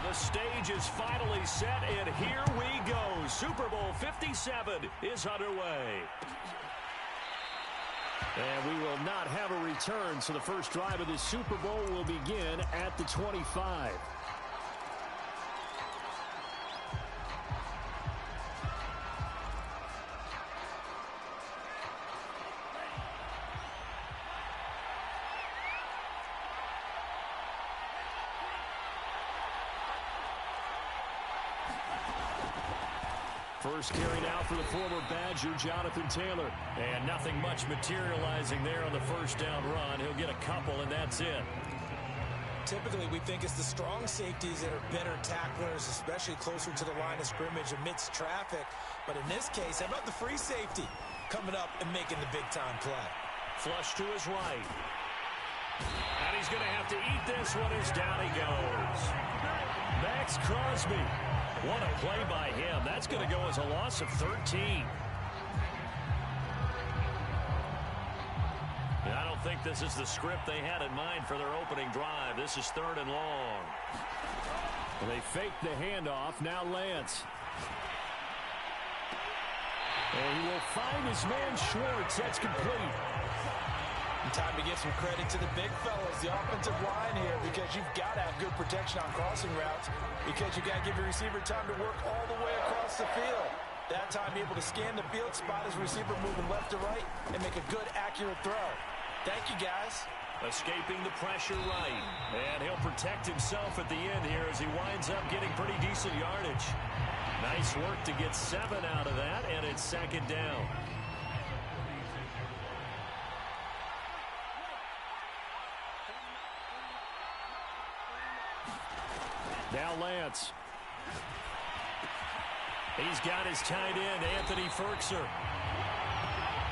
The stage is finally set, and here we go. Super Bowl 57 is underway. And we will not have a return, so the first drive of the Super Bowl will begin at the 25. First carry now for the former Badger, Jonathan Taylor. And nothing much materializing there on the first down run. He'll get a couple, and that's it. Typically, we think it's the strong safeties that are better tacklers, especially closer to the line of scrimmage amidst traffic. But in this case, how about the free safety coming up and making the big-time play? Flush to his right. And he's going to have to eat this one as down he goes. Max Crosby. What a play by him. That's going to go as a loss of 13. And I don't think this is the script they had in mind for their opening drive. This is 3rd and long. And they fake the handoff. Now Lance. And he will find his man Schwartz. That's complete. And time to give some credit to the big fellas, the offensive line here, because you've got to have good protection on crossing routes, because you've got to give your receiver time to work all the way across the field. That time, be able to scan the field, spot his receiver moving left to right, and make a good, accurate throw. Thank you, guys. Escaping the pressure right. And he'll protect himself at the end here as he winds up getting pretty decent yardage. Nice work to get 7 out of that, and it's 2nd down. Now Lance. He's got his tight end, Anthony Ferkser.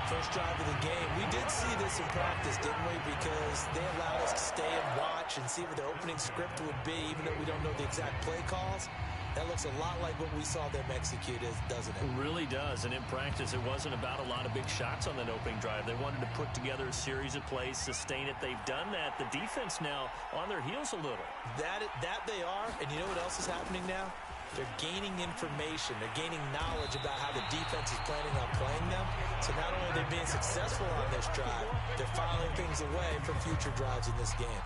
First drive of the game. We did see this in practice, didn't we? Because they allowed us to stay and watch and see what the opening script would be, even though we don't know the exact play calls. That looks a lot like what we saw them execute, doesn't it? It really does. And in practice, it wasn't about a lot of big shots on that opening drive. They wanted to put together a series of plays, sustain it. They've done that. The defense now on their heels a little. That they are. And you know what else is happening now? They're gaining information. They're gaining knowledge about how the defense is planning on playing them. So not only are they being successful on this drive, they're filing things away for future drives in this game.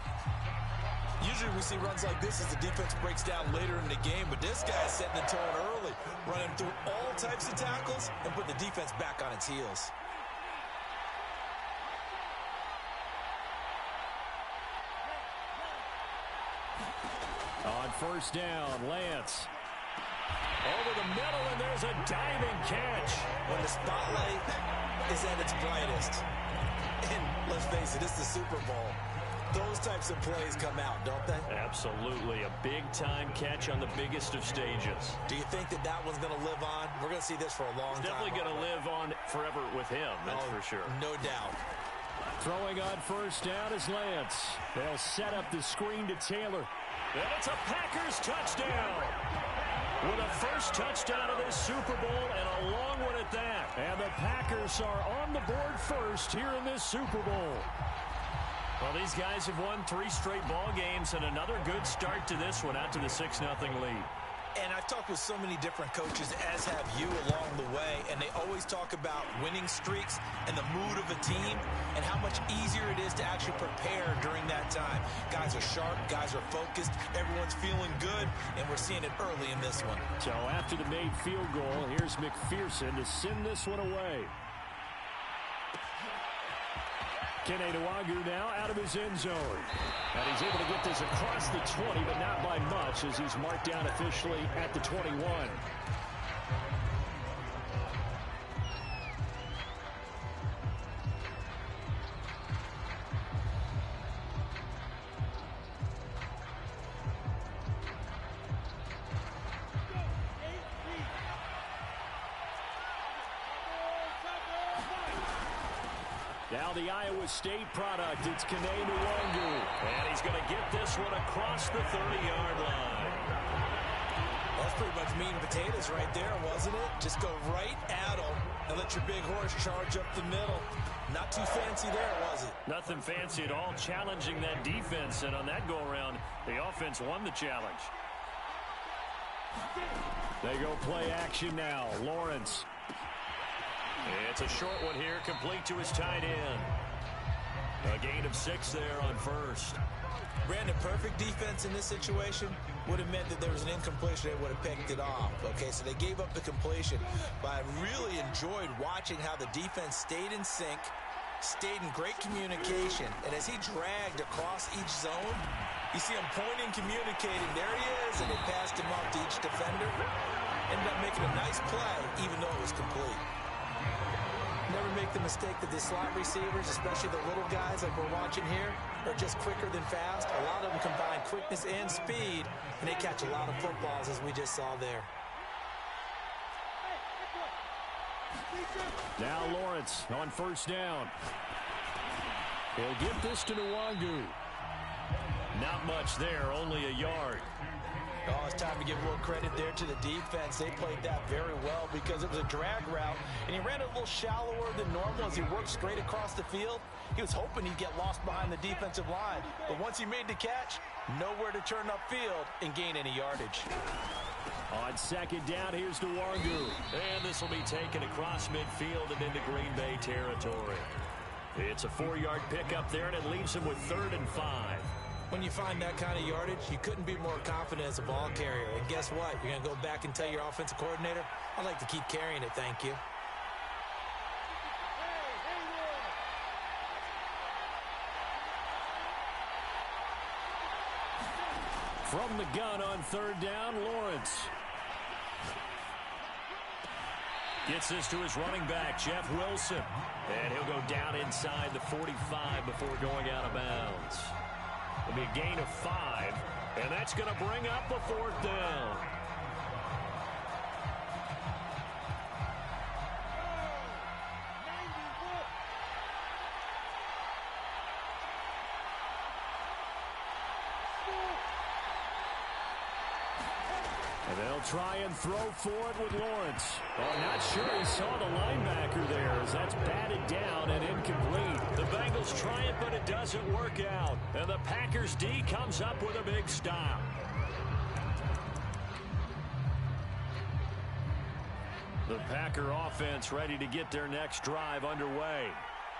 Usually we see runs like this as the defense breaks down later in the game, but this guy is setting the tone early, running through all types of tackles and putting the defense back on its heels. On first down, Lance. Over the middle, and there's a diving catch. When the spotlight is at its brightest, and let's face it, it's the Super Bowl. Those types of plays come out, don't they? Absolutely. A big-time catch on the biggest of stages. Do you think that one's going to live on? We're going to see this for a long time. Definitely going to live on forever with him, that's for sure. No doubt. Throwing on first down is Lance. They'll set up the screen to Taylor. And it's a Packers touchdown. With a first touchdown of this Super Bowl, and a long one at that. And the Packers are on the board first here in this Super Bowl. Well, these guys have won 3 straight ball games, and another good start to this one, out to the 6-0 lead. And I've talked with so many different coaches, as have you, along the way, and they always talk about winning streaks and the mood of a team and how much easier it is to actually prepare during that time. Guys are sharp, guys are focused, everyone's feeling good, and we're seeing it early in this one. So after the made field goal, here's McPherson to send this one away. Kene Nwangwu now out of his end zone. And he's able to get this across the 20, but not by much, as he's marked down officially at the 21. Now the Iowa State product, it's Kene Nwangwu. And he's going to get this one across the 30-yard line. That's pretty much meat and potatoes right there, wasn't it? Just go right at them and let your big horse charge up the middle. Not too fancy there, was it? Nothing fancy at all, challenging that defense. And on that go-around, the offense won the challenge. They go play action now. Lawrence. It's a short one here, complete to his tight end. A gain of 6 there on first. Brandon, perfect defense in this situation would have meant that there was an incompletion. They would have picked it off. Okay, so they gave up the completion. But I really enjoyed watching how the defense stayed in sync, stayed in great communication. And as he dragged across each zone, you see him pointing, communicating. There he is, and they passed him off to each defender. Ended up making a nice play, even though it was complete. Never make the mistake that the slot receivers, especially the little guys like we're watching here, are just quicker than fast. A lot of them combine quickness and speed, and they catch a lot of footballs, as we just saw there. Now Lawrence on first down. He'll give this to Nwangu. Not much there, only a yard. Oh, it's time to give a little credit there to the defense. They played that very well because it was a drag route, and he ran a little shallower than normal as he worked straight across the field. He was hoping he'd get lost behind the defensive line, but once he made the catch, nowhere to turn upfield and gain any yardage. On second down, here's Nwangu. And this will be taken across midfield and into Green Bay territory. It's a 4-yard pickup there, and it leaves him with 3rd and 5. When you find that kind of yardage, you couldn't be more confident as a ball carrier. And guess what? You're going to go back and tell your offensive coordinator, I'd like to keep carrying it, thank you. From the gun on 3rd down, Lawrence. Gets this to his running back, Jeff Wilson. And he'll go down inside the 45 before going out of bounds. It'll be a gain of 5, and that's going to bring up a 4th down. And they'll try and throw for it with Lawrence. Oh, not sure he saw the linebacker there as that's batted down and incomplete. The Bengals try it, but it doesn't work out. And the Packers D comes up with a big stop. The Packer offense ready to get their next drive underway.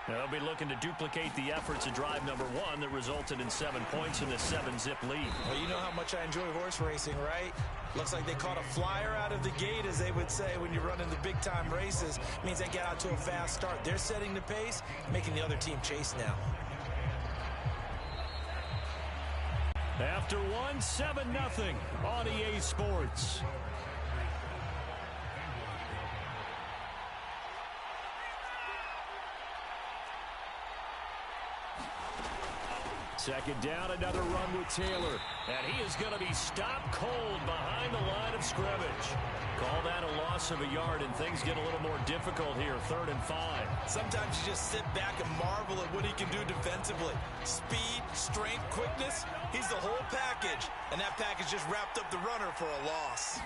They'll be looking to duplicate the efforts of drive number 1 that resulted in 7 points in the 7-zip lead. Well, you know how much I enjoy horse racing, right? Looks like they caught a flyer out of the gate, as they would say when you're running the big-time races. It means they get out to a fast start. They're setting the pace, making the other team chase now. After 1, 7-0 on EA Sports. Second down, another run with Taylor. And he is going to be stopped cold behind the line of scrimmage. Call that a loss of a yard, and things get a little more difficult here, 3rd and 5. Sometimes you just sit back and marvel at what he can do defensively. Speed, strength, quickness, he's the whole package. And that package just wrapped up the runner for a loss.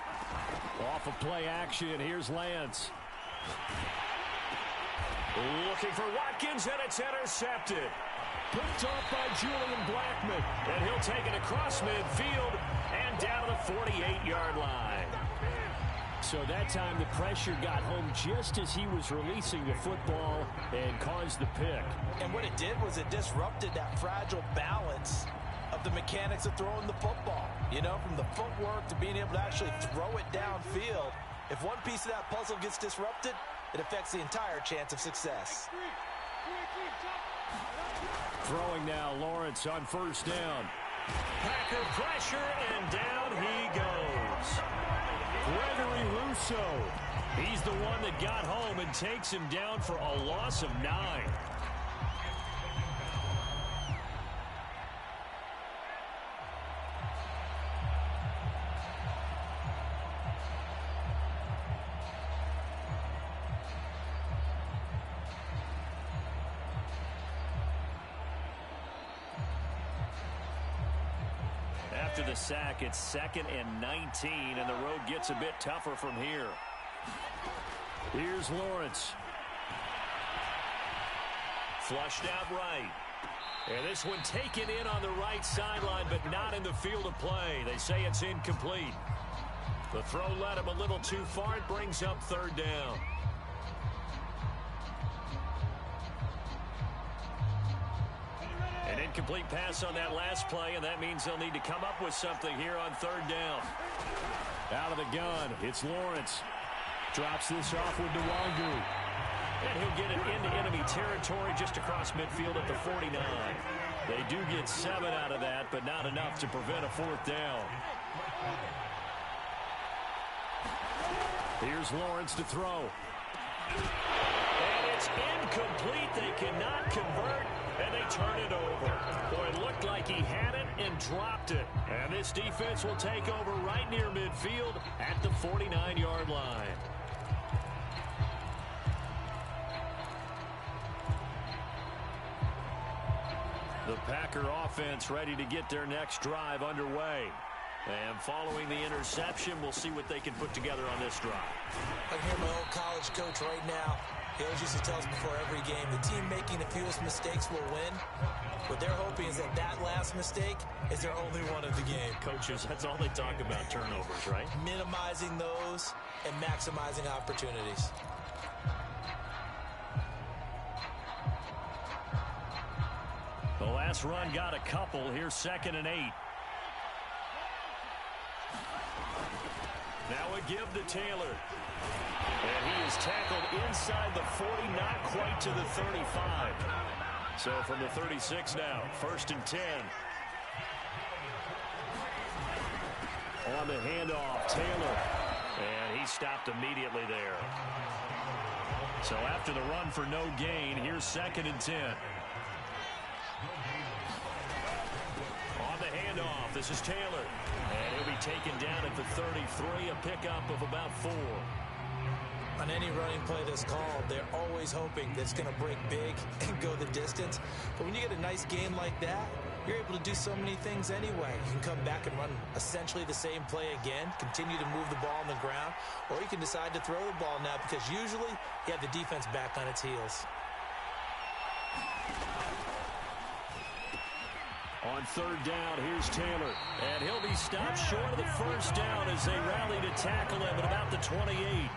Off of play action, here's Lance. Looking for Watkins, and it's intercepted. Picked off by Julian Blackmon. And he'll take it across midfield and down to the 48-yard line. So that time the pressure got home just as he was releasing the football and caused the pick. And what it did was it disrupted that fragile balance of the mechanics of throwing the football. You know, from the footwork to being able to actually throw it downfield. If one piece of that puzzle gets disrupted, it affects the entire chance of success. Throwing now, Lawrence on first down. Packer pressure, and down he goes. Gregory Rousseau. He's the one that got home and takes him down for a loss of 9. After the sack, it's 2nd and 19, and the road gets a bit tougher from here. Here's Lawrence. Flushed out right. And this one taken in on the right sideline, but not in the field of play. They say it's incomplete. The throw led him a little too far. It brings up third down. An incomplete pass on that last play, and that means they'll need to come up with something here on third down. Out of the gun, it's Lawrence. Drops this off with Nwangu. And he'll get it into enemy territory just across midfield at the 49. They do get 7 out of that, but not enough to prevent a fourth down. Here's Lawrence to throw. And it's incomplete. They cannot convert, and they turn it over. Boy, it looked like he had it and dropped it. And this defense will take over right near midfield at the 49-yard line. The Packer offense ready to get their next drive underway. And following the interception, we'll see what they can put together on this drive. I hear my old college coach right now. He always used to tell us before every game, the team making the fewest mistakes will win. What they're hoping is that that last mistake is their only one of the game. Coaches, that's all they talk about, turnovers, right? Minimizing those and maximizing opportunities. The last run got a couple. Here's 2nd and 8. Now a give to Taylor. And he is tackled inside the 40, not quite to the 35. So from the 36 now, 1st and 10. On the handoff, Taylor. And he stopped immediately there. So after the run for no gain, here's 2nd and 10. On the handoff, this is Taylor. And he'll be taken down at the 33, a pickup of about 4. On any running play that's called, they're always hoping that it's going to break big and go the distance. But when you get a nice game like that, you're able to do so many things anyway. You can come back and run essentially the same play again, continue to move the ball on the ground, or you can decide to throw the ball now because usually you have the defense back on its heels. On 3rd down, here's Taylor. And he'll be stopped short of the first down as they rally to tackle him at about the 28.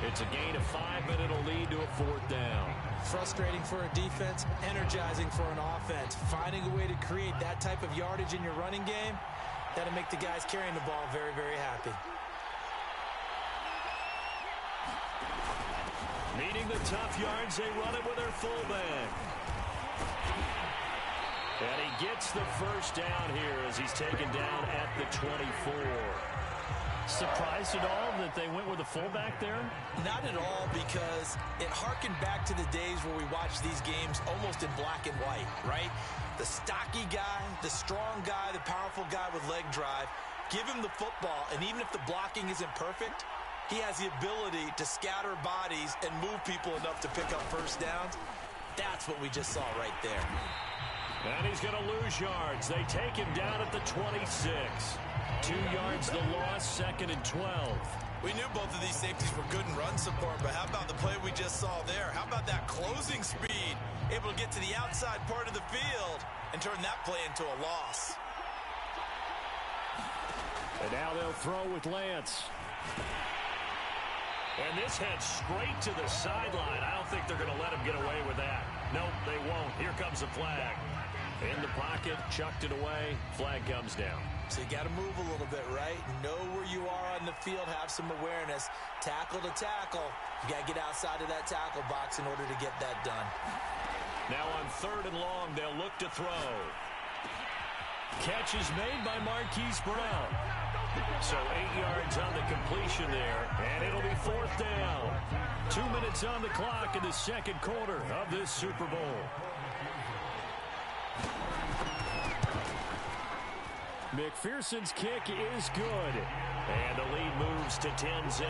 It's a gain of 5, but it'll lead to a 4th down. Frustrating for a defense, energizing for an offense. Finding a way to create that type of yardage in your running game, that'll make the guys carrying the ball very, very happy. Needing the tough yards, they run it with their fullback. And he gets the first down here as he's taken down at the 24. Surprised at all that they went with a fullback there? Not at all, because it harkened back to the days where we watched these games almost in black and white, right? The stocky guy, the strong guy, the powerful guy with leg drive, give him the football, and even if the blocking isn't perfect, he has the ability to scatter bodies and move people enough to pick up first downs. That's what we just saw right there. And he's going to lose yards. They take him down at the 26. 2 yards the loss, 2nd and 12. We knew both of these safeties were good in run support, but how about the play we just saw there? How about that closing speed? Able to get to the outside part of the field and turn that play into a loss. And now they'll throw with Lance. And this heads straight to the sideline. I don't think they're going to let him get away with that. Nope, they won't. Here comes the flag. In the pocket, chucked it away. Flag comes down. So you got to move a little bit, right? Know where you are on the field. Have some awareness. Tackle to tackle. You got to get outside of that tackle box in order to get that done. Now on 3rd and long, they'll look to throw. Catch is made by Marquise Brown. So 8 yards on the completion there, and it'll be 4th down. 2 minutes on the clock in the 2nd quarter of this Super Bowl. McPherson's kick is good, and the lead moves to 10-zip.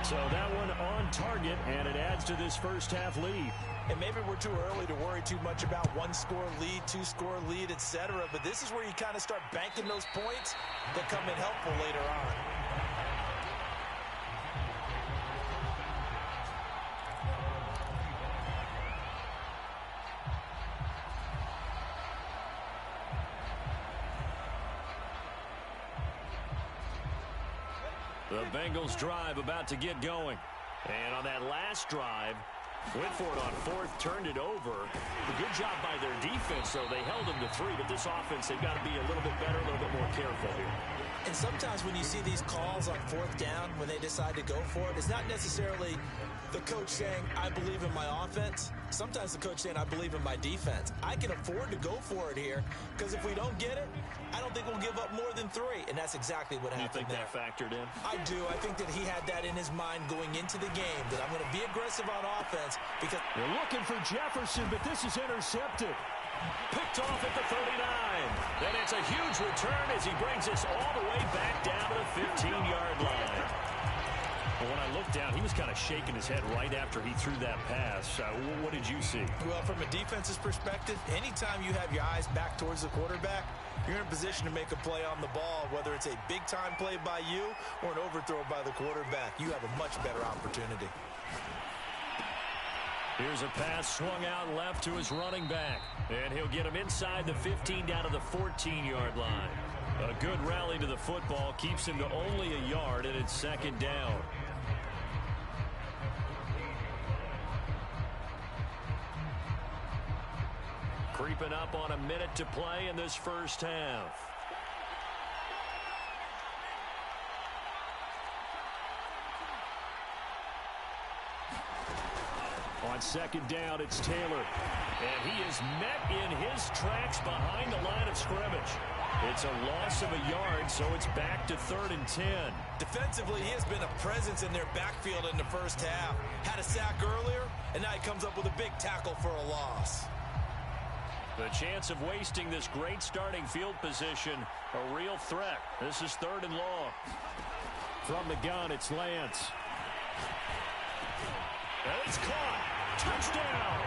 So that one on target, and it adds to this first half lead. And maybe we're too early to worry too much about 1-score lead, 2-score lead, etc. But this is where you kind of start banking those points that come in helpful later on. The Bengals drive about to get going. And on that last drive, went for it on fourth, turned it over. A good job by their defense, though. They held them to 3, but this offense, they've got to be a little bit better, a little bit more careful here. And sometimes when you see these calls on fourth down, when they decide to go for it, it's not necessarily the coach saying, I believe in my offense. Sometimes the coach saying, I believe in my defense. I can afford to go for it here, because if we don't get it, I don't think we'll give up more than 3. And that's exactly what happened there. You think that factored in? I do. I think that he had that in his mind going into the game, that I'm going to be aggressive on offense. Because they're looking for Jefferson, but this is intercepted. Picked off at the 39. And it's a huge return as he brings us all the way back down to the 15-yard line. Well, when I looked down, he was kind of shaking his head right after he threw that pass. What did you see? Well, from a defense's perspective, anytime you have your eyes back towards the quarterback, you're in a position to make a play on the ball, whether it's a big-time play by you or an overthrow by the quarterback. You have a much better opportunity. Here's a pass swung out left to his running back. And he'll get him inside the 15 down to the 14-yard line. A good rally to the football keeps him to only a yard, and it's second down. Creeping up on a minute to play in this first half. On second down, it's Taylor. And he is met in his tracks behind the line of scrimmage. It's a loss of a yard, so it's back to 3rd and 10. Defensively, he has been a presence in their backfield in the first half. Had a sack earlier, and now he comes up with a big tackle for a loss. The chance of wasting this great starting field position, a real threat. This is 3rd and long. From the gun, it's Lance. And it's caught. Touchdown.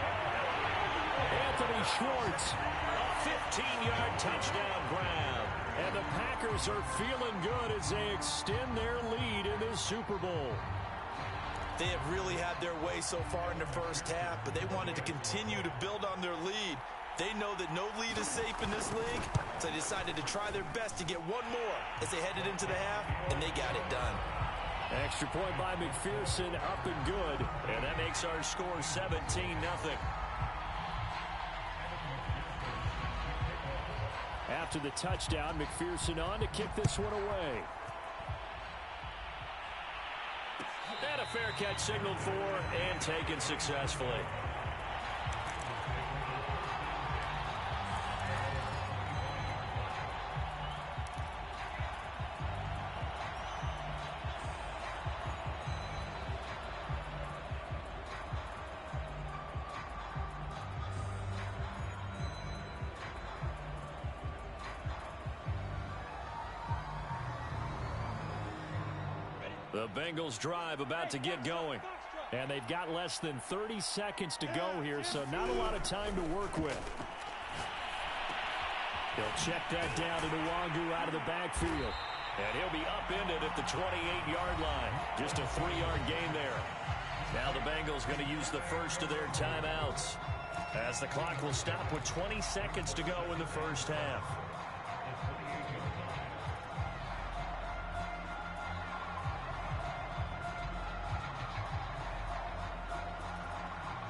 Anthony Schwartz. A 15-yard touchdown grab. And the Packers are feeling good as they extend their lead in this Super Bowl. They have really had their way so far in the first half, but they wanted to continue to build on their lead. They know that no lead is safe in this league, so they decided to try their best to get one more as they headed into the half, and they got it done. Extra point by McPherson, up and good. And that makes our score 17-0. After the touchdown, McPherson on to kick this one away. And a fair catch signaled for and taken successfully. The Bengals drive about to get going. And they've got less than 30 seconds to go here, so not a lot of time to work with. He'll check that down to Nwangu out of the backfield. And he'll be upended at the 28-yard line. Just a 3-yard gain there. Now the Bengals going to use the first of their timeouts, as the clock will stop with 20 seconds to go in the first half.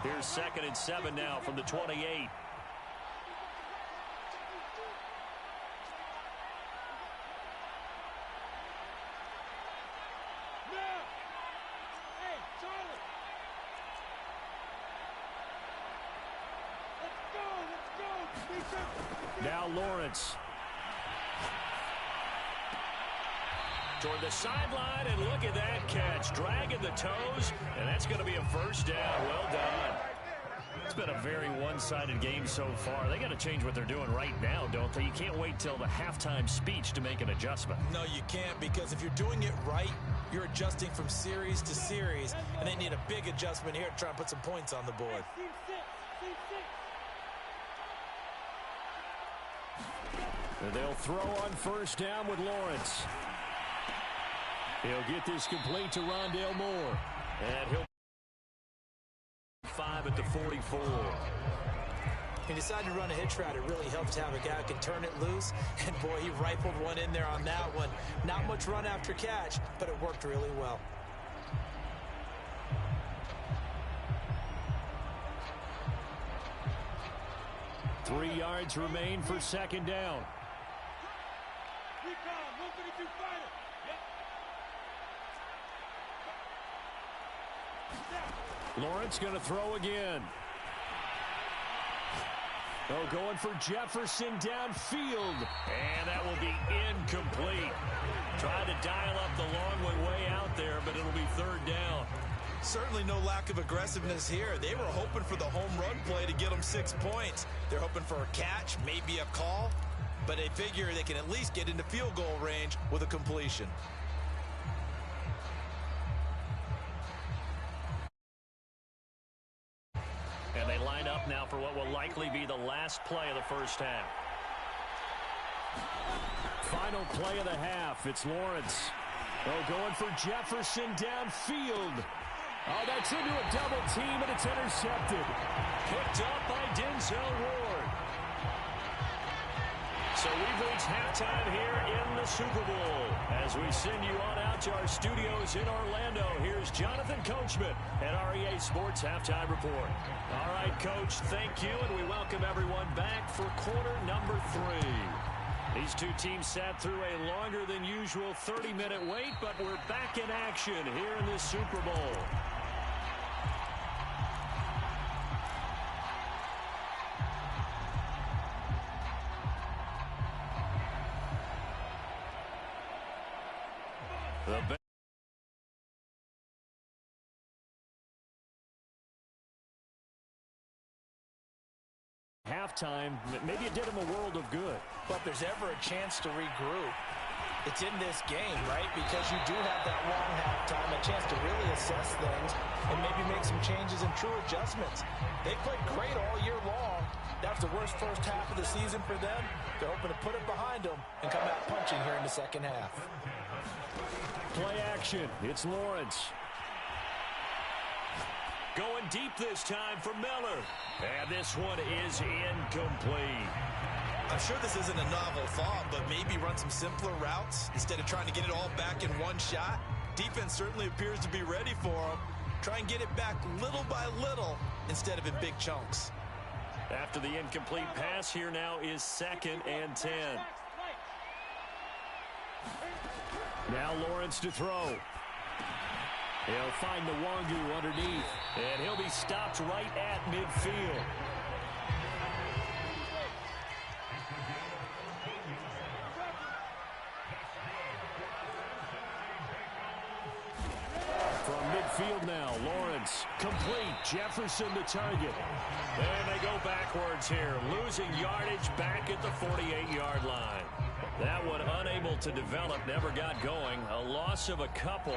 Here's 2nd and 7 now from the 28. Now Lawrence. Toward the sideline, and look at that catch. Dragging the toes, and that's going to be a first down. Well done. It's been a very one-sided game so far. They got to change what they're doing right now, don't they? You can't wait till the halftime speech to make an adjustment. No, you can't, because if you're doing it right, you're adjusting from series to series, and they need a big adjustment here to try and put some points on the board. They'll throw on first down with Lawrence. He'll get this complete to Rondale Moore. And he'll 5 at the 44. He decided to run a hitch route. It really helps to have a guy who can turn it loose. And, boy, he rifled one in there on that one. Not much run after catch, but it worked really well. Three yards remain for second down. Lawrence going to throw again. Oh, going for Jefferson downfield. And that will be incomplete. Trying to dial up the long way out there, but it'll be third down. Certainly no lack of aggressiveness here. They were hoping for the home run play to get them 6 points. They're hoping for a catch, maybe a call, but they figure they can at least get into field goal range with a completion. And they line up now for what will likely be the last play of the first half. Final play of the half. It's Lawrence. Oh, going for Jefferson downfield. Oh, that's into a double team, and it's intercepted. Picked up by Denzel Ward. So we've reached halftime here in the Super Bowl. As we send you on out to our studios in Orlando, here's Jonathan Coachman at REA Sports Halftime Report. All right, Coach, thank you, and we welcome everyone back for quarter number 3. These two teams sat through a longer than usual 30-minute wait, but we're back in action here in this Super Bowl. Halftime, maybe it did him a world of good. But if there's ever a chance to regroup, it's in this game, right? Because you do have that long halftime, a chance to really assess things and maybe make some changes and true adjustments. They played great all year long. That was the worst first half of the season for them. They're hoping to put it behind them and come out punching here in the second half. Play action. It's Lawrence. Going deep this time for Miller. And this one is incomplete. I'm sure this isn't a novel thought, but maybe run some simpler routes instead of trying to get it all back in one shot. Defense certainly appears to be ready for them. Try and get it back little by little instead of in big chunks. After the incomplete pass, here now is 2nd and 10. Now Lawrence to throw. He'll find Nwangu underneath, and he'll be stopped right at midfield. From midfield now, Lawrence complete. Jefferson the target. And they go backwards here, losing yardage back at the 48-yard line. That one unable to develop, never got going. A loss of a couple,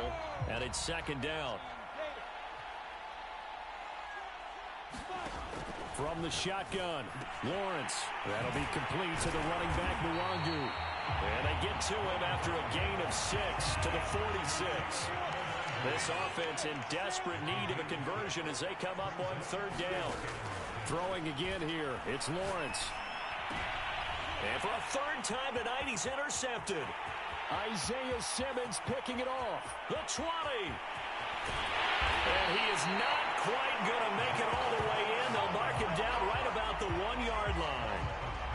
and it's 2nd down. From the shotgun, Lawrence. That'll be complete to the running back, Nwangu. And they get to him after a gain of 6 to the 46. This offense in desperate need of a conversion as they come up on 3rd down. Throwing again here, it's Lawrence. And for a 3rd time tonight, he's intercepted. Isaiah Simmons picking it off. The 20. And he is not quite going to make it all the way in. They'll mark him down right about the 1-yard line.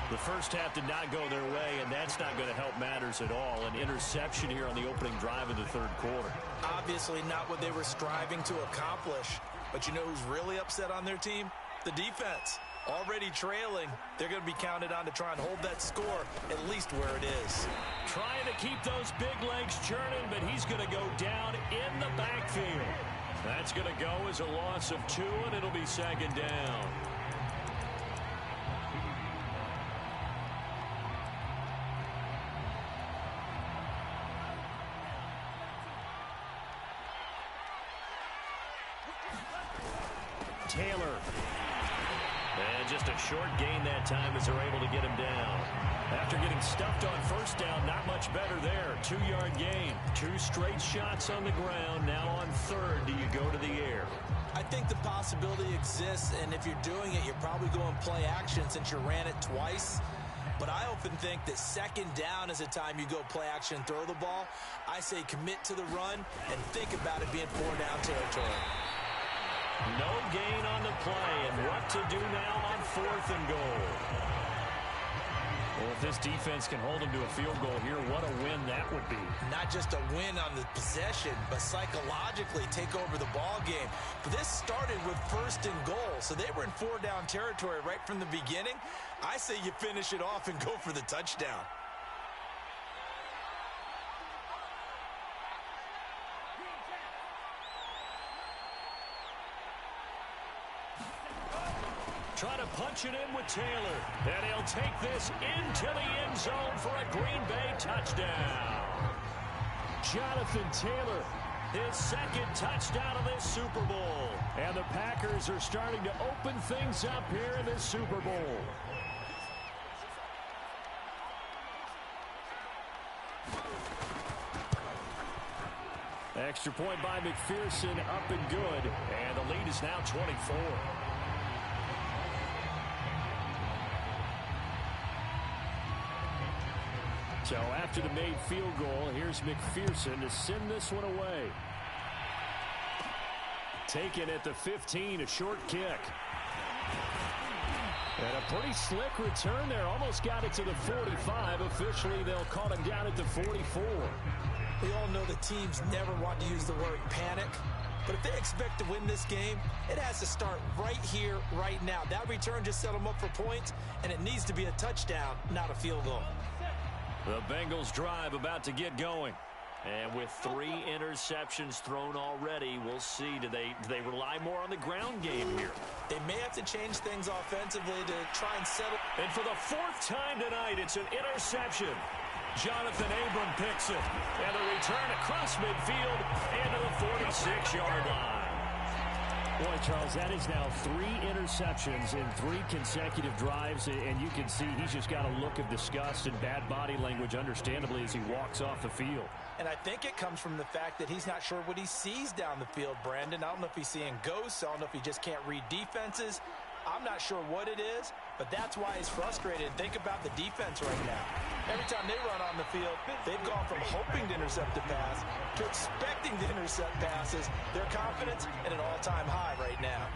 The first half did not go their way, and that's not going to help matters at all. An interception here on the opening drive of the 3rd quarter. Obviously not what they were striving to accomplish. But you know who's really upset on their team? The defense. Already trailing, they're going to be counted on to try and hold that score at least where it is. Trying to keep those big legs churning, but he's going to go down in the backfield. That's going to go as a loss of 2, and it'll be 2nd down. Taylor. And just a short gain that time as they're able to get him down. After getting stuffed on 1st down, not much better there. 2-yard gain. 2 straight shots on the ground. Now on 3rd, do you go to the air? I think the possibility exists, and if you're doing it, you're probably going play action since you ran it twice. But I often think that second down is a time you go play action and throw the ball. I say commit to the run and think about it being 4-down territory. No gain on the play, and what to do now on 4th and goal. Well, if this defense can hold them to a field goal here, what a win that would be. Not just a win on the possession, but psychologically take over the ball game. But this started with 1st and goal, so they were in 4-down territory right from the beginning. I say you finish it off and go for the touchdown. Try to punch it in with Taylor. And he'll take this into the end zone for a Green Bay touchdown. Jonathan Taylor, his 2nd touchdown of this Super Bowl. And the Packers are starting to open things up here in this Super Bowl. Extra point by McPherson, up and good. And the lead is now 24. So after the made field goal, here's McPherson to send this one away. Taken at the 15, a short kick. And a pretty slick return there. Almost got it to the 45. Officially, they'll call him down at the 44. We all know the teams never want to use the word panic. But if they expect to win this game, it has to start right here, right now. That return just set them up for points, and it needs to be a touchdown, not a field goal. The Bengals drive about to get going. And with 3 interceptions thrown already, we'll see. Do they rely more on the ground game here? They may have to change things offensively to try and settle. And for the 4th time tonight, it's an interception. Jonathan Abram picks it. And the return across midfield into the 46-yard line. Boy, Charles, that is now 3 interceptions in 3 consecutive drives, and you can see he's just got a look of disgust and bad body language, understandably, as he walks off the field. And I think it comes from the fact that he's not sure what he sees down the field, Brandon. I don't know if he's seeing ghosts. I don't know if he just can't read defenses. I'm not sure what it is, but that's why he's frustrated. Think about the defense right now. Every time they run on the field, they've gone from hoping to intercept a pass to expecting to intercept passes. Their confidence at an all-time high right now.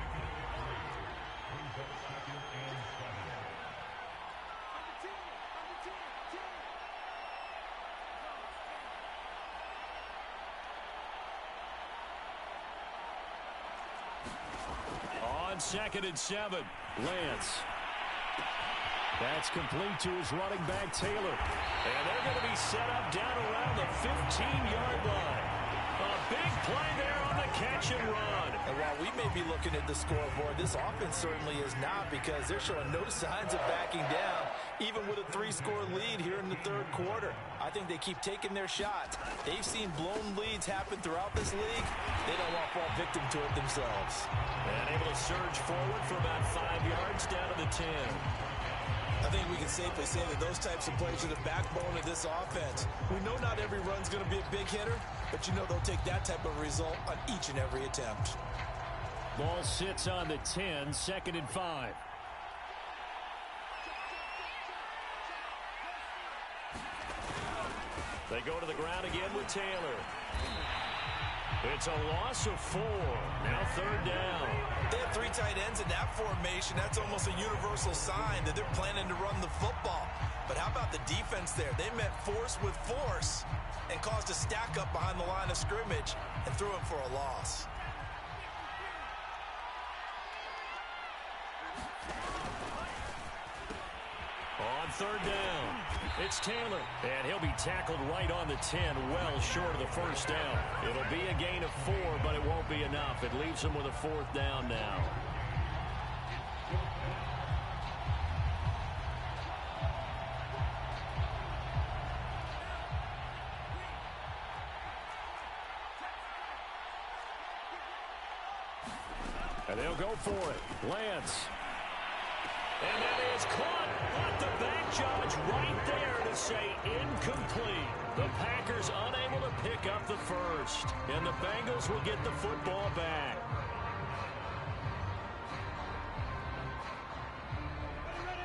On 2nd and 7, Lance. That's complete to his running back, Taylor. And they're going to be set up down around the 15-yard line. A big play there on the catch and run. And while we may be looking at the scoreboard, this offense certainly is not, because they're showing no signs of backing down, even with a 3-score lead here in the 3rd quarter. I think they keep taking their shots. They've seen blown leads happen throughout this league. They don't want to fall victim to it themselves. And able to surge forward for about 5 yards down to the 10. I think we can safely say that those types of plays are the backbone of this offense. We know not every run's going to be a big hitter, but you know they'll take that type of result on each and every attempt. Ball sits on the 10, 2nd and 5. They go to the ground again with Taylor. It's a loss of 4. Now 3rd down. They have 3 tight ends in that formation. That's almost a universal sign that they're planning to run the football. But how about the defense there? They met force with force and caused a stack up behind the line of scrimmage and threw him for a loss. On 3rd down, it's Taylor, and he'll be tackled right on the 10, well short of the 1st down. It'll be a gain of 4, but it won't be enough. It leaves him with a 4th down now. And they'll go for it. Lance. And that is caught, but the back judge right there to say incomplete. The Packers unable to pick up the first, and the Bengals will get the football back.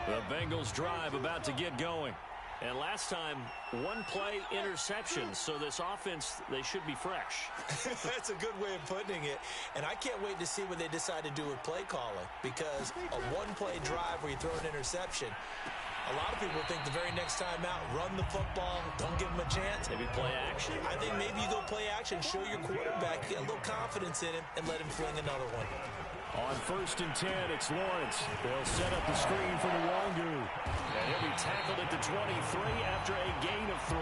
The Bengals drive about to get going. And last time, one play interception. So this offense, they should be fresh. That's a good way of putting it. And I can't wait to see what they decide to do with play calling. Because a one-play drive where you throw an interception, a lot of people think the very next time out, run the football, don't give them a chance. Maybe play action. I think maybe you go play action, show your quarterback, get a little confidence in him, and let him fling another one. On 1st and 10, it's Lawrence. They'll set up the screen for Nwangu. And he'll be tackled at the 23 after a gain of 3.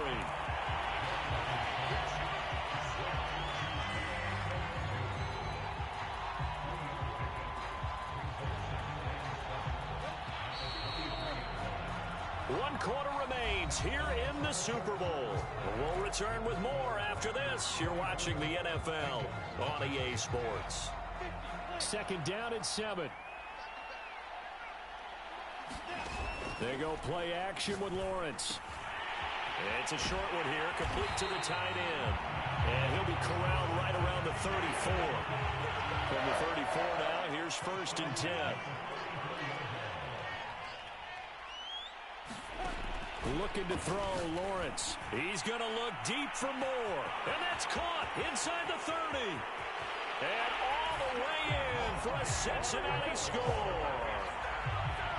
One quarter remains here in the Super Bowl. We'll return with more after this. You're watching the NFL on EA Sports. 2nd down and 7. They go play action with Lawrence. It's a short one here, complete to the tight end. And he'll be corralled right around the 34. From the 34 now, here's 1st and 10. Looking to throw, Lawrence. He's going to look deep for more. And that's caught inside the 30. And all the way in for a Cincinnati score.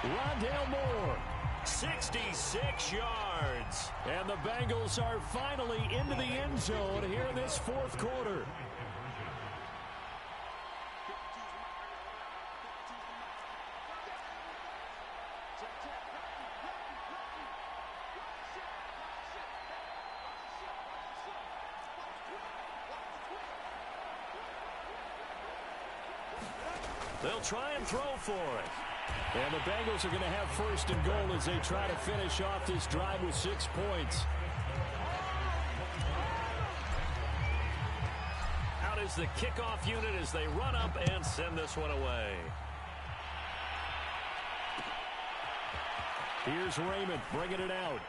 Rondale Moore, 66 yards. And the Bengals are finally into the end zone here in this 4th quarter. They'll try and throw for it. And the Bengals are going to have 1st and goal as they try to finish off this drive with 6 points. Out is the kickoff unit as they run up and send this one away. Here's Raymond bringing it out.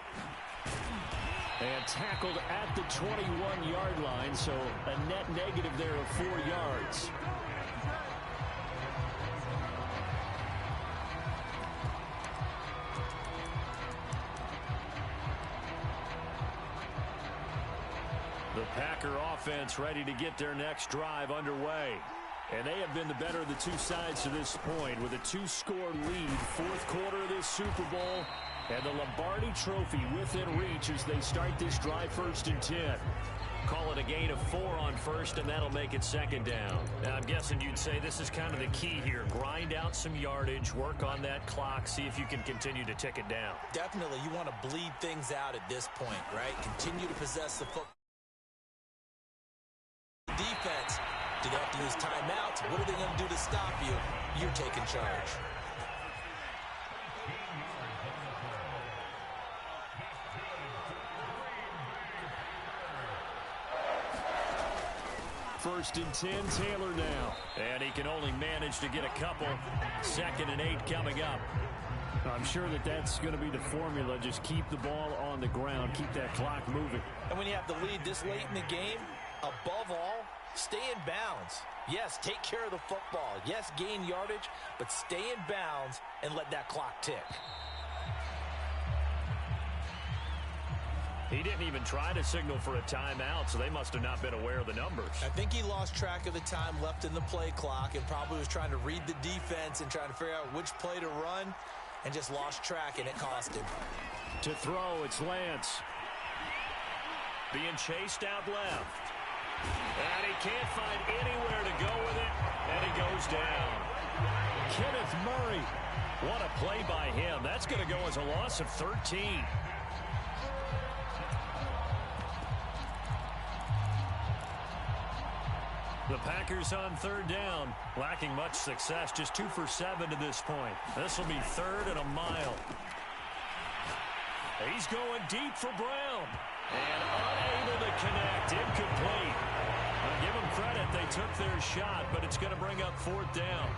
And tackled at the 21-yard line, so a net negative there of 4 yards. The Packer offense ready to get their next drive underway. And they have been the better of the two sides to this point with a 2-score lead. 4th quarter of this Super Bowl. And the Lombardi Trophy within reach as they start this drive 1st and 10. Call it a gain of 4 on 1st, and that'll make it 2nd down. Now, I'm guessing you'd say this is kind of the key here. Grind out some yardage, work on that clock, see if you can continue to tick it down. Definitely, you want to bleed things out at this point, right? Continue to possess the football. Defense, do they have to use timeouts? What are they going to do to stop you? You're taking charge. First and 10, Taylor now. And he can only manage to get a couple. 2nd and 8 coming up. I'm sure that's going to be the formula. Just keep the ball on the ground. Keep that clock moving. And when you have the lead this late in the game, above all, stay in bounds. Yes, take care of the football. Yes, gain yardage, but stay in bounds and let that clock tick. He didn't even try to signal for a timeout, so they must have not been aware of the numbers. I think he lost track of the time left in the play clock and probably was trying to read the defense and trying to figure out which play to run and just lost track, and it cost him. To throw, it's Lance. Being chased out left. And he can't find anywhere to go with it, and he goes down. Kenneth Murray. What a play by him. That's going to go as a loss of 13. The Packers on 3rd down, lacking much success, just 2 for 7 to this point. This will be 3rd and a mile. He's going deep for Brown. And unable to connect, incomplete. I'll give them credit, they took their shot, but it's going to bring up 4th down.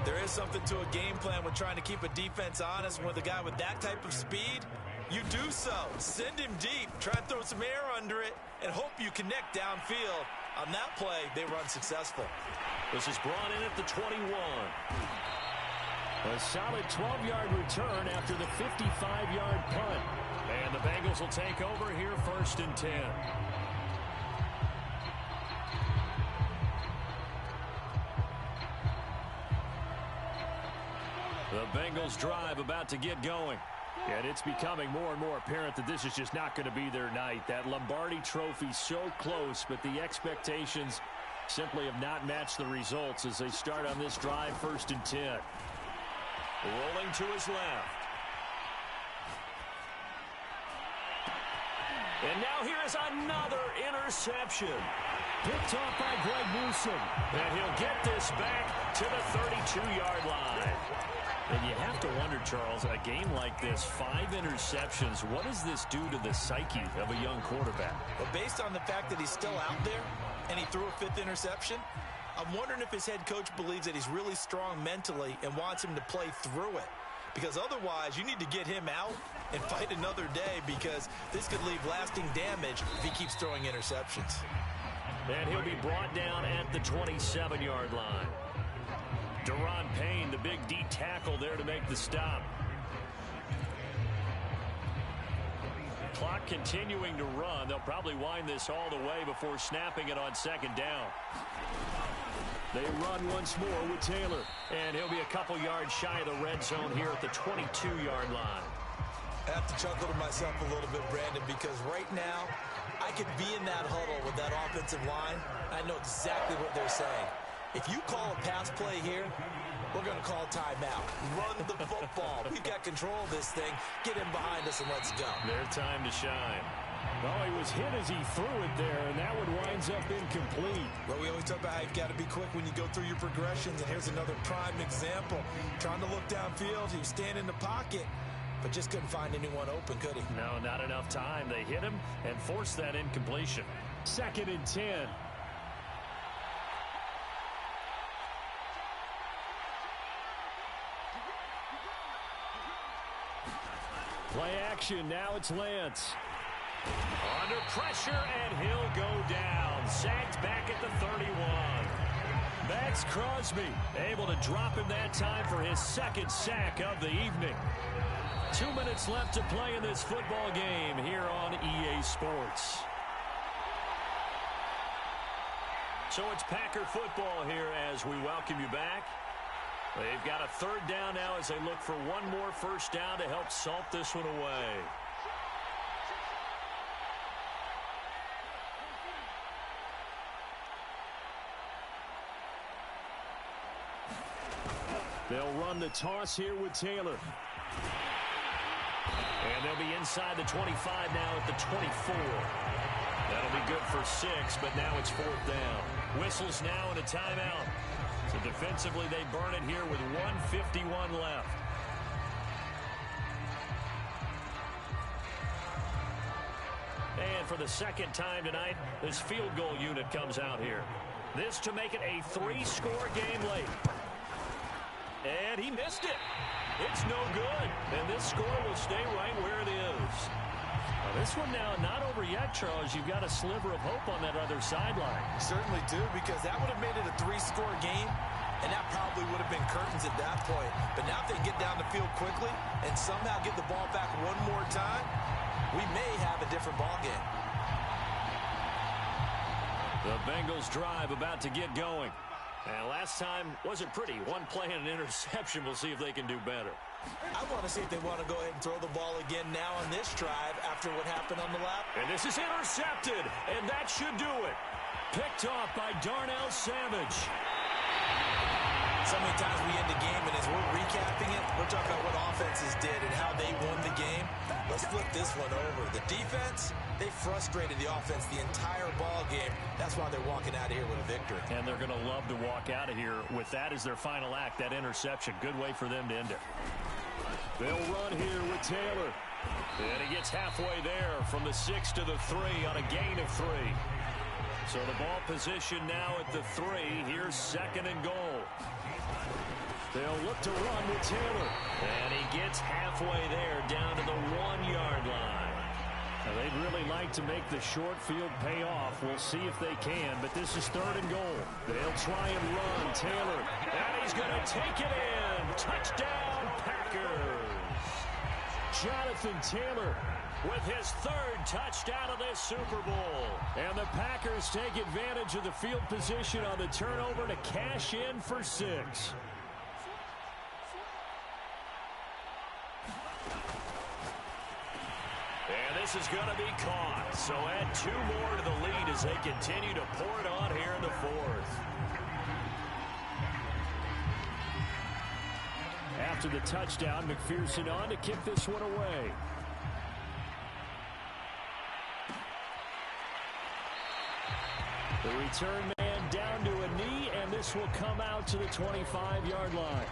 There is something to a game plan with trying to keep a defense honest. With a guy with that type of speed, you do so. Send him deep, try and throw some air under it, and hope you connect downfield. On that play, they run successful. This is brought in at the 21. A solid 12-yard return after the 55-yard punt. And the Bengals will take over here 1st and 10. The Bengals drive about to get going. And it's becoming more and more apparent that this is just not going to be their night. That Lombardi trophy so close, but the expectations simply have not matched the results as they start on this drive 1st and 10. Rolling to his left. And now here is another interception. Picked off by Greg Newsome. And he'll get this back to the 32-yard line. And you have to wonder, Charles, a game like this, 5 interceptions, what does this do to the psyche of a young quarterback? Well, based on the fact that he's still out there and he threw a 5th interception, I'm wondering if his head coach believes that he's really strong mentally and wants him to play through it. Because otherwise, you need to get him out and fight another day, because this could leave lasting damage if he keeps throwing interceptions. And he'll be brought down at the 27-yard line. Deron Payne, the big D tackle there to make the stop. Clock continuing to run. They'll probably wind this all the way before snapping it on 2nd down. They run once more with Taylor. And he'll be a couple yards shy of the red zone here at the 22-yard line. I have to chuckle to myself a little bit, Brandon, because right now I could be in that huddle with that offensive line. I know exactly what they're saying. If you call a pass play here, we're going to call timeout. Run the football. We've got control of this thing. Get him behind us and let's go. Their time to shine. Oh, he was hit as he threw it there, and that one winds up incomplete. Well, we always talk about how you've got to be quick when you go through your progressions, and here's another prime example. Trying to look downfield, he was standing in the pocket, but just couldn't find anyone open, could he? No, not enough time. They hit him and forced that incompletion. 2nd and 10. Play action, now it's Lance. Under pressure, and he'll go down. Sacked back at the 31. Max Crosby able to drop him that time for his 2nd sack of the evening. 2 minutes left to play in this football game here on EA Sports. So it's Packer football here as we welcome you back. They've got a 3rd down now as they look for one more 1st down to help salt this one away. They'll run the toss here with Taylor. And they'll be inside the 25 now at the 24. That'll be good for 6, but now it's 4th down. Whistles now and a timeout. So defensively, they burn it here with 1:51 left. And for the 2nd time tonight, this field goal unit comes out here. This to make it a 3-score game late. And he missed it. It's no good. And this score will stay right where it is. Now this one now not over yet, Charles. You've got a sliver of hope on that other sideline. Certainly do, because that would have made it a 3-score game, and that probably would have been curtains at that point. But now if they get down the field quickly and somehow get the ball back one more time, we may have a different ball game. The Bengals drive about to get going. And last time wasn't pretty. One play and an interception. We'll see if they can do better. I want to see if they want to go ahead and throw the ball again now on this drive after what happened on the lap. And this is intercepted, and that should do it. Picked off by Darnell Savage. So many times we end the game, and as we're recapping it, we're talking about what offenses did and how they won the game. Let's flip this one over. The defense, they frustrated the offense the entire ball game. That's why they're walking out of here with a victory. And they're going to love to walk out of here with that as their final act, that interception. Good way for them to end it. They'll run here with Taylor. And he gets halfway there from the 6 to the 3 on a gain of 3. So the ball position now at the 3. Here's 2nd and goal. They'll look to run with Taylor. And he gets halfway there down to the 1-yard line. Now, they'd really like to make the short field pay off. We'll see if they can, but this is 3rd and goal. They'll try and run. Taylor, and he's going to take it in. Touchdown, Packers. Jonathan Taylor with his 3rd touchdown of this Super Bowl. And the Packers take advantage of the field position on the turnover to cash in for 6. And this is going to be caught. So add 2 more to the lead as they continue to pour it on here in the 4th. After the touchdown, McPherson on to kick this one away. The return man down to a knee, and this will come out to the 25-yard line.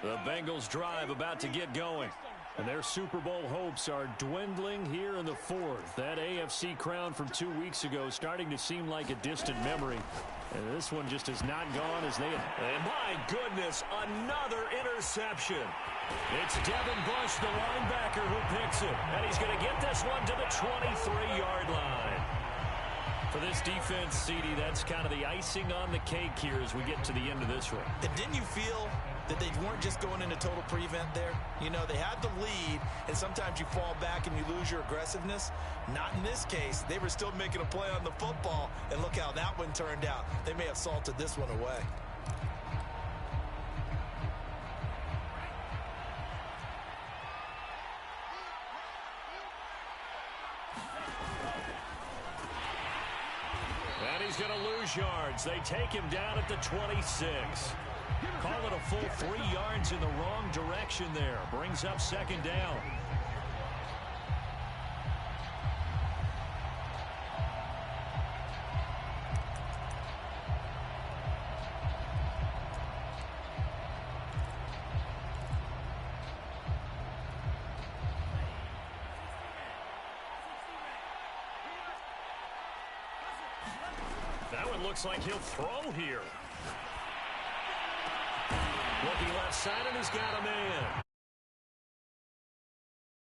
The Bengals drive about to get going. And their Super Bowl hopes are dwindling here in the 4th. That AFC crown from 2 weeks ago starting to seem like a distant memory. And this one just has not gone as they had. And my goodness, another interception. It's Devin Bush, the linebacker, who picks it. And he's going to get this one to the 23-yard line. For this defense, CD, that's kind of the icing on the cake here as we get to the end of this one. And didn't you feel that they weren't just going into total prevent there? You know, they had the lead, and sometimes you fall back and you lose your aggressiveness. Not in this case. They were still making a play on the football, and look how that one turned out. They may have salted this one away. And he's going to lose yards. They take him down at the 26. Call it a full 3 yards in the wrong direction there. Brings up 2nd down. That one looks like he'll throw here. Looking left side, and he's got a man.